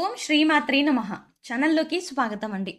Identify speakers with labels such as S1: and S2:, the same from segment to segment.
S1: ఓం శ్రీమాత్రే నమః. ఛానల్లోకి స్వాగతం అండి.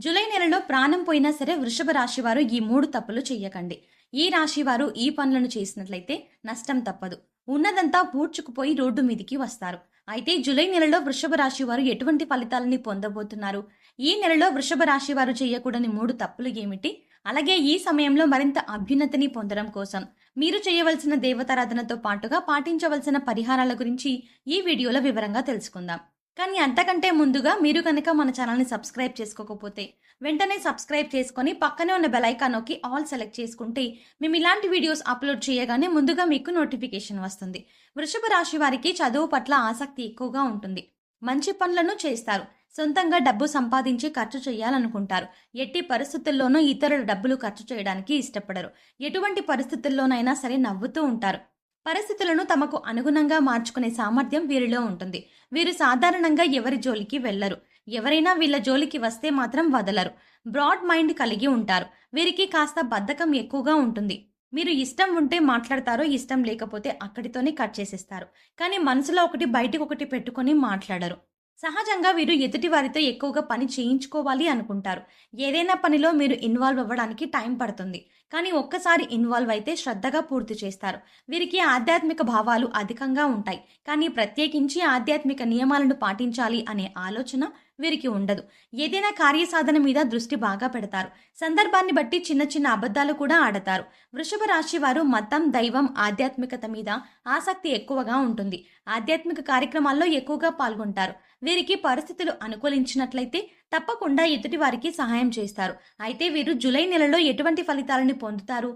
S1: జూలై నెలలో ప్రాణం పోయినా సరే వృషభ రాశి వారు ఈ 3 తప్పులు చెయ్యకండి. ఈ రాశి వారు ఈ పనులను చేసినట్లయితే నష్టం తప్పదు. ఉన్నదంతా పూడ్చుకుపోయి రోడ్డు మీదికి వస్తారు. అయితే జూలై నెలలో వృషభ రాశి వారు ఎటువంటి ఫలితాలని పొందబోతున్నారు? ఈ నెలలో వృషభ రాశి వారు చేయకూడని 3 తప్పులు ఏమిటి? అలాగే ఈ సమయంలో మరింత అభ్యున్నతిని పొందడం కోసం మీరు చేయవలసిన దేవతారాధనతో పాటుగా పాటించవలసిన పరిహారాల గురించి ఈ వీడియోలో వివరంగా తెలుసుకుందాం. కానీ అంతకంటే ముందుగా మీరు కనుక మన ఛానల్ని సబ్స్క్రైబ్ చేసుకోకపోతే వెంటనే సబ్స్క్రైబ్ చేసుకొని పక్కనే ఉన్న బెల్ ఐకాన్ నొక్కి ఆల్ సెలెక్ట్ చేసుకుంటే మేము ఇలాంటి వీడియోస్ అప్లోడ్ చేయగానే ముందుగా మీకు నోటిఫికేషన్ వస్తుంది. వృషభ రాశి వారికి చదువు పట్ల ఆసక్తి ఎక్కువగా ఉంటుంది. మంచి పనులను చేస్తారు. సొంతంగా డబ్బు సంపాదించి ఖర్చు చేయాలనుకుంటారు. ఎట్టి పరిస్థితుల్లోనూ ఇతరుల డబ్బులు ఖర్చు చేయడానికి ఇష్టపడరు. ఎటువంటి పరిస్థితుల్లోనైనా సరే నవ్వుతూ ఉంటారు. పరిస్థితులను తమకు అనుగుణంగా మార్చుకునే సామర్థ్యం వీరిలో ఉంటుంది. వీరు సాధారణంగా ఎవరి జోలికి వెళ్లరు. ఎవరైనా వీళ్ళ జోలికి వస్తే మాత్రం వదలరు. బ్రాడ్ మైండ్ కలిగి ఉంటారు. వీరికి కాస్త బద్ధకం ఎక్కువగా ఉంటుంది. మీరు ఇష్టం ఉంటే మాట్లాడతారో, ఇష్టం లేకపోతే అక్కడితోనే కట్ చేసేస్తారు. కానీ మనసులో ఒకటి బయటకు ఒకటి పెట్టుకొని మాట్లాడరు. సహజంగా వీరు ఎదుటి వారితో ఎక్కువగా పని చేయించుకోవాలి అనుకుంటారు. ఏదైనా పనిలో మీరు ఇన్వాల్వ్ అవ్వడానికి టైం పడుతుంది. కానీ ఒక్కసారి ఇన్వాల్వ్ అయితే శ్రద్ధగా పూర్తి చేస్తారు. వీరికి ఆధ్యాత్మిక భావాలు అధికంగా ఉంటాయి. కానీ ప్రత్యేకించి ఆధ్యాత్మిక నియమాలను పాటించాలి అనే ఆలోచన వీరికి ఉండదు. ఏదైనా కార్యసాధన మీద దృష్టి బాగా పెడతారు. సందర్భాన్ని బట్టి చిన్న చిన్న అబద్ధాలు కూడా ఆడతారు. వృషభ రాశి వారు మతం, దైవం, ఆధ్యాత్మికత మీద ఆసక్తి ఎక్కువగా ఉంటుంది. ఆధ్యాత్మిక కార్యక్రమాల్లో ఎక్కువగా పాల్గొంటారు. వీరికి పరిస్థితులు అనుకూలించినట్లయితే తప్పకుండా ఎదుటి వారికి సహాయం చేస్తారు. అయితే వీరు జూలై నెలలో ఎటువంటి ఫలితాలను పొందుతారు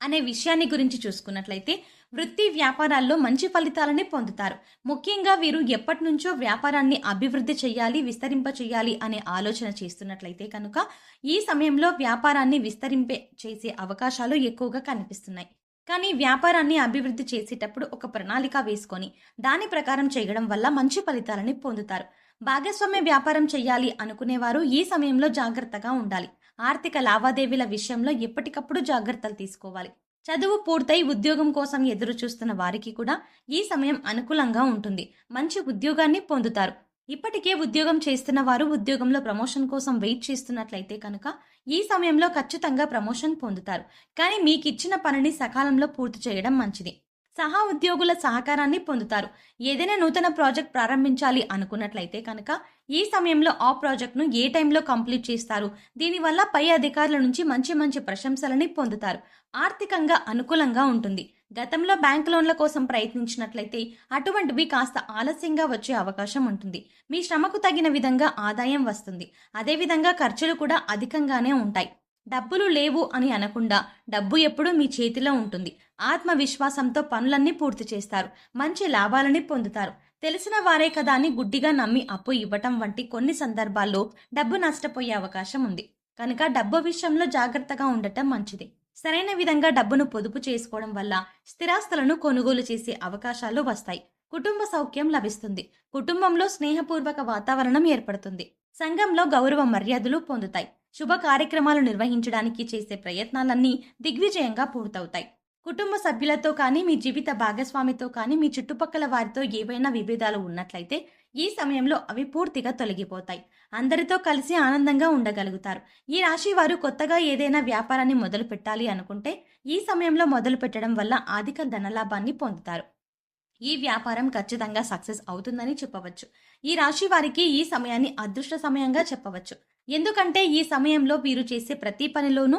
S1: అనే విషయాన్ని గురించి చూసుకున్నట్లయితే వృత్తి వ్యాపారాల్లో మంచి ఫలితాలని పొందుతారు. ముఖ్యంగా వీరు ఎప్పటి నుంచో వ్యాపారాన్ని అభివృద్ధి చేయాలి, విస్తరింప చేయాలి అనే ఆలోచన చేస్తున్నట్లయితే కనుక ఈ సమయంలో వ్యాపారాన్ని విస్తరింపే చేసే అవకాశాలు ఎక్కువగా కనిపిస్తున్నాయి. కానీ వ్యాపారాన్ని అభివృద్ధి చేసేటప్పుడు ఒక ప్రణాళిక వేసుకొని దాని ప్రకారం చేయడం వల్ల మంచి ఫలితాలని పొందుతారు. భాగస్వామ్య వ్యాపారం చేయాలి అనుకునేవారు ఈ సమయంలో జాగ్రత్తగా ఉండాలి. ఆర్థిక లావాదేవీల విషయంలో ఎప్పటికప్పుడు జాగ్రత్తలు తీసుకోవాలి. చదువు పూర్తయి ఉద్యోగం కోసం ఎదురు చూస్తున్న వారికి కూడా ఈ సమయం అనుకూలంగా ఉంటుంది. మంచి ఉద్యోగాన్ని పొందుతారు. ఇప్పటికే ఉద్యోగం చేస్తున్న వారు ఉద్యోగంలో ప్రమోషన్ కోసం వెయిట్ చేస్తున్నట్లయితే కనుక ఈ సమయంలో ఖచ్చితంగా ప్రమోషన్ పొందుతారు. కానీ మీకు ఇచ్చిన పనిని సకాలంలో పూర్తి చేయడం మంచిది. సహా ఉద్యోగుల సహకారాన్ని పొందుతారు. ఏదైనా నూతన ప్రాజెక్ట్ ప్రారంభించాలి అనుకున్నట్లయితే కనుక ఈ సమయంలో ఆ ప్రాజెక్ట్ను ఏ టైంలో కంప్లీట్ చేస్తారు. దీనివల్ల పై అధికారుల నుంచి మంచి మంచి ప్రశంసలని పొందుతారు. ఆర్థికంగా అనుకూలంగా ఉంటుంది. గతంలో బ్యాంక్ లోన్ల కోసం ప్రయత్నించినట్లయితే అటువంటివి కాస్త ఆలస్యంగా వచ్చే అవకాశం ఉంటుంది. మీ శ్రమకు తగిన విధంగా ఆదాయం వస్తుంది. అదేవిధంగా ఖర్చులు కూడా అధికంగానే ఉంటాయి. డబ్బులు లేవు అని అనకుండా డబ్బు ఎప్పుడూ మీ చేతిలో ఉంటుంది. ఆత్మవిశ్వాసంతో పనులన్నీ పూర్తి చేస్తారు. మంచి లాభాలని పొందుతారు. తెలిసిన వారే కదా అని గుడ్డిగా నమ్మి అప్పు ఇవ్వటం వంటి కొన్ని సందర్భాల్లో డబ్బు నష్టపోయే అవకాశం ఉంది. కనుక డబ్బు విషయంలో జాగ్రత్తగా ఉండటం మంచిది. సరైన విధంగా డబ్బును పొదుపు చేసుకోవడం వల్ల స్థిరాస్తులను కొనుగోలు చేసే అవకాశాలు వస్తాయి. కుటుంబ సౌఖ్యం లభిస్తుంది. కుటుంబంలో స్నేహపూర్వక వాతావరణం ఏర్పడుతుంది. సంఘంలో గౌరవ మర్యాదలు పొందుతాయి. శుభ కార్యక్రమాలు నిర్వహించడానికి చేసే ప్రయత్నాలన్నీ దిగ్విజయంగా పూర్తవుతాయి. కుటుంబ సభ్యులతో కానీ, మీ జీవిత భాగస్వామితో కానీ, మీ చుట్టుపక్కల వారితో ఏవైనా విభేదాలు ఉన్నట్లయితే ఈ సమయంలో అవి పూర్తిగా తొలగిపోతాయి. అందరితో కలిసి ఆనందంగా ఉండగలుగుతారు. ఈ రాశి వారు కొత్తగా ఏదైనా వ్యాపారాన్ని మొదలు పెట్టాలి అనుకుంటే ఈ సమయంలో మొదలు పెట్టడం వల్ల అధిక ధనలాభాన్ని పొందుతారు. ఈ వ్యాపారం ఖచ్చితంగా సక్సెస్ అవుతుందని చెప్పవచ్చు. ఈ రాశి వారికి ఈ సమయాన్ని అదృష్ట సమయంగా చెప్పవచ్చు. ఎందుకంటే ఈ సమయంలో వీరు చేసే ప్రతి పనిలోనూ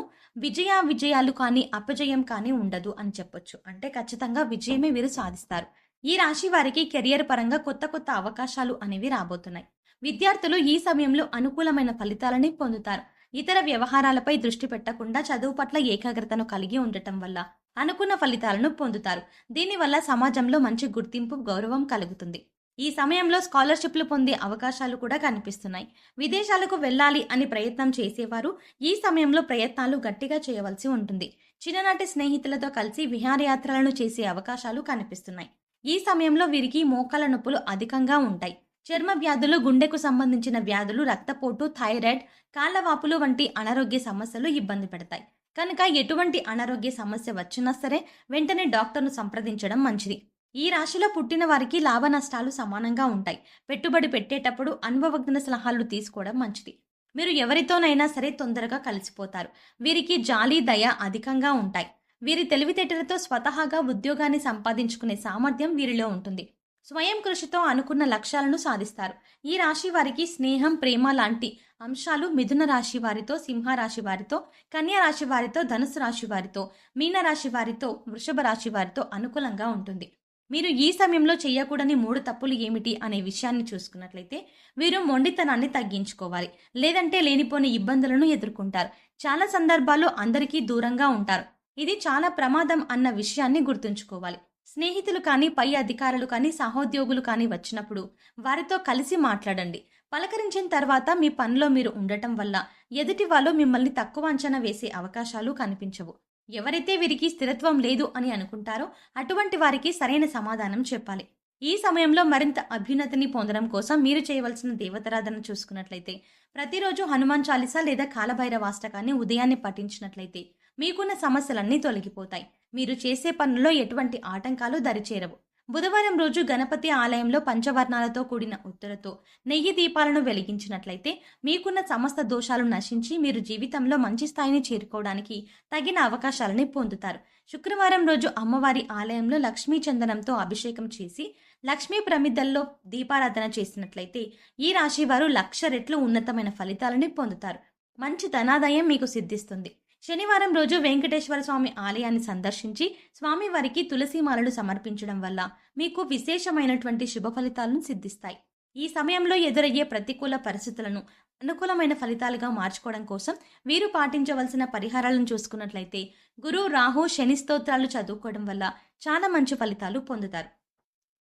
S1: విజయాలు కానీ అపజయం కానీ ఉండదు అని చెప్పొచ్చు. అంటే ఖచ్చితంగా విజయమే వీరు సాధిస్తారు. ఈ రాశి వారికి కెరియర్ పరంగా కొత్త కొత్త అవకాశాలు అనేవి రాబోతున్నాయి. విద్యార్థులు ఈ సమయంలో అనుకూలమైన ఫలితాలని పొందుతారు. ఇతర వ్యవహారాలపై దృష్టి పెట్టకుండా చదువు పట్ల ఏకాగ్రతను కలిగి ఉండటం వల్ల అనుకున్న ఫలితాలను పొందుతారు. దీనివల్ల సమాజంలో మంచి గుర్తింపు, గౌరవం కలుగుతుంది. ఈ సమయంలో స్కాలర్షిప్లు పొందే అవకాశాలు కూడా కనిపిస్తున్నాయి. విదేశాలకు వెళ్ళాలి అని ప్రయత్నం చేసేవారు ఈ సమయంలో ప్రయత్నాలు గట్టిగా చేయవలసి ఉంటుంది. చిన్ననాటి స్నేహితులతో కలిసి విహారయాత్రలను చేసే అవకాశాలు కనిపిస్తున్నాయి. ఈ సమయంలో వీరికి మోకాల నొప్పులు అధికంగా ఉంటాయి. చర్మ వ్యాధులు, గుండెకు సంబంధించిన వ్యాధులు, రక్తపోటు, థైరాయిడ్, కాళ్లవాపులు వంటి అనారోగ్య సమస్యలు ఇబ్బంది పెడతాయి. కనుక ఎటువంటి అనారోగ్య సమస్య వచ్చినా సరే వెంటనే డాక్టర్ను సంప్రదించడం మంచిది. ఈ రాశిలో పుట్టిన వారికి లాభ నష్టాలు సమానంగా ఉంటాయి. పెట్టుబడి పెట్టేటప్పుడు అనుభవజ్ఞ సలహాలు తీసుకోవడం మంచిది. మీరు ఎవరితోనైనా సరే తొందరగా కలిసిపోతారు. వీరికి జాలి, దయ అధికంగా ఉంటాయి. వీరి తెలివితేటలతో స్వతహాగా ఉద్యోగాన్ని సంపాదించుకునే సామర్థ్యం వీరిలో ఉంటుంది. స్వయం కృషితో అనుకున్న లక్ష్యాలను సాధిస్తారు. ఈ రాశి వారికి స్నేహం, ప్రేమ లాంటి అంశాలు మిథున రాశి వారితో, సింహ రాశి వారితో, కన్యా రాశి వారితో, ధనుసు రాశి వారితో, మీన రాశి వారితో, వృషభ రాశి వారితో అనుకూలంగా ఉంటుంది. మీరు ఈ సమయంలో చేయకూడని 3 తప్పులు ఏమిటి అనే విషయాన్ని చూసుకున్నట్లయితే, వీరు మొండితనాన్ని తగ్గించుకోవాలి. లేదంటే లేనిపోని ఇబ్బందులను ఎదుర్కొంటారు. చాలా సందర్భాల్లో అందరికీ దూరంగా ఉంటారు. ఇది చాలా ప్రమాదం అన్న విషయాన్ని గుర్తుంచుకోవాలి. స్నేహితులు కానీ, పై అధికారులు కానీ, సహోద్యోగులు కానీ వచ్చినప్పుడు వారితో కలిసి మాట్లాడండి. పలకరించిన తర్వాత మీ పనిలో మీరు ఉండటం వల్ల ఎదుటి వాళ్ళు మిమ్మల్ని తక్కువ అంచనా వేసే అవకాశాలు కనిపించవు. ఎవరైతే వీరికి స్థిరత్వం లేదు అని అనుకుంటారో అటువంటి వారికి సరైన సమాధానం చెప్పాలి. ఈ సమయంలో మరింత అభ్యున్నతిని పొందడం కోసం మీరు చేయవలసిన దేవతారాధన చూసుకున్నట్లయితే, ప్రతిరోజు హనుమాన్ చాలీసా లేదా కాలభైరవాష్టకాన్ని ఉదయాన్నే పఠించినట్లయితే మీకున్న సమస్యలన్నీ తొలగిపోతాయి. మీరు చేసే పనుల్లో ఎటువంటి ఆటంకాలు దరిచేరవు. బుధవారం రోజు గణపతి ఆలయంలో పంచవర్ణాలతో కూడిన ఉత్తరతో నెయ్యి దీపాలను వెలిగించినట్లయితే మీకున్న సమస్త దోషాలు నశించి మీరు జీవితంలో మంచి స్థాయిని చేరుకోవడానికి తగిన అవకాశాలని పొందుతారు. శుక్రవారం రోజు అమ్మవారి ఆలయంలో లక్ష్మీ చందనంతో అభిషేకం చేసి లక్ష్మీ ప్రమిదల్లో దీపారాధన చేసినట్లయితే ఈ రాశి వారు 1,00,000 రెట్లు ఉన్నతమైన ఫలితాలని పొందుతారు. మంచి ధనాదాయం మీకు సిద్ధిస్తుంది. శనివారం రోజు వెంకటేశ్వర స్వామి ఆలయాన్ని సందర్శించి స్వామివారికి తులసిమాలలు సమర్పించడం వల్ల మీకు విశేషమైనటువంటి శుభ ఫలితాలను సిద్ధిస్తాయి. ఈ సమయంలో ఎదురయ్యే ప్రతికూల పరిస్థితులను అనుకూలమైన ఫలితాలుగా మార్చుకోవడం కోసం వీరు పాటించవలసిన పరిహారాలను చూసుకున్నట్లయితే, గురు, రాహు, శని స్తోత్రాలు చదువుకోవడం వల్ల చాలా మంచి ఫలితాలు పొందుతారు.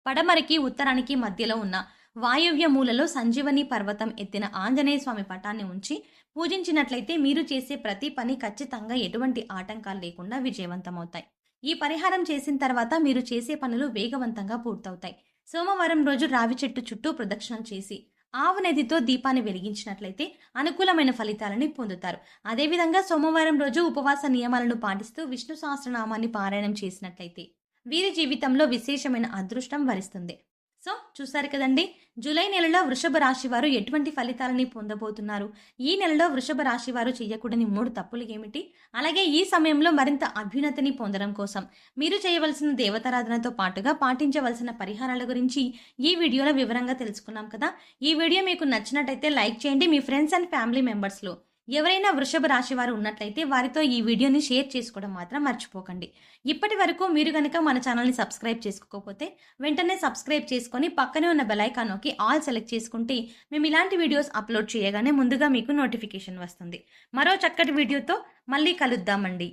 S1: పడమరకి, ఉత్తరానికి మధ్యలో ఉన్న వాయువ్య మూలలో సంజీవని పర్వతం ఎత్తిన ఆంజనేయ స్వామి పటాన్ని ఉంచి పూజించినట్లయితే మీరు చేసే ప్రతి పని ఖచ్చితంగా ఎటువంటి ఆటంకాలు లేకుండా విజయవంతమవుతాయి. ఈ పరిహారం చేసిన తర్వాత మీరు చేసే పనులు వేగవంతంగా పూర్తవుతాయి. సోమవారం రోజు రావి చెట్టు చుట్టూ ప్రదక్షిణలు చేసి ఆవు నెయ్యితో దీపాన్ని వెలిగించినట్లయితే అనుకూలమైన ఫలితాలని పొందుతారు. అదేవిధంగా సోమవారం రోజు ఉపవాస నియమాలను పాటిస్తూ విష్ణు సహస్రనామాన్ని పారాయణం చేసినట్లయితే వీరి జీవితంలో విశేషమైన అదృష్టం వరిస్తుంది. సో చూసారు కదండి, జూలై నెలలో వృషభ రాశి వారు ఎటువంటి ఫలితాలని పొందబోతున్నారు, ఈ నెలలో వృషభ రాశి వారు చేయకూడని 3 తప్పులు ఏమిటి, అలాగే ఈ సమయంలో మరింత అభ్యున్నతిని పొందడం కోసం మీరు చేయవలసిన దేవతారాధనతో పాటుగా పాటించవలసిన పరిహారాల గురించి ఈ వీడియోలో వివరంగా తెలుసుకున్నాం కదా. ఈ వీడియో మీకు నచ్చినట్టయితే లైక్ చేయండి. మీ ఫ్రెండ్స్ అండ్ ఫ్యామిలీ మెంబర్స్లో ఎవరైనా వృషభ రాశి వారు ఉన్నట్లయితే వారితో ఈ వీడియోని షేర్ చేసుకోవడం మాత్రం మర్చిపోకండి. ఇప్పటి వరకు మీరు కనుక మన ఛానల్ని సబ్స్క్రైబ్ చేసుకోకపోతే వెంటనే సబ్స్క్రైబ్ చేసుకొని పక్కనే ఉన్న బెల్ ఐకాన్ నొక్కి ఆల్ సెలెక్ట్ చేసుకుంటే మేము ఇలాంటి వీడియోస్ అప్లోడ్ చేయగానే ముందుగా మీకు నోటిఫికేషన్ వస్తుంది. మరో చక్కటి వీడియోతో మళ్ళీ కలుద్దామండి.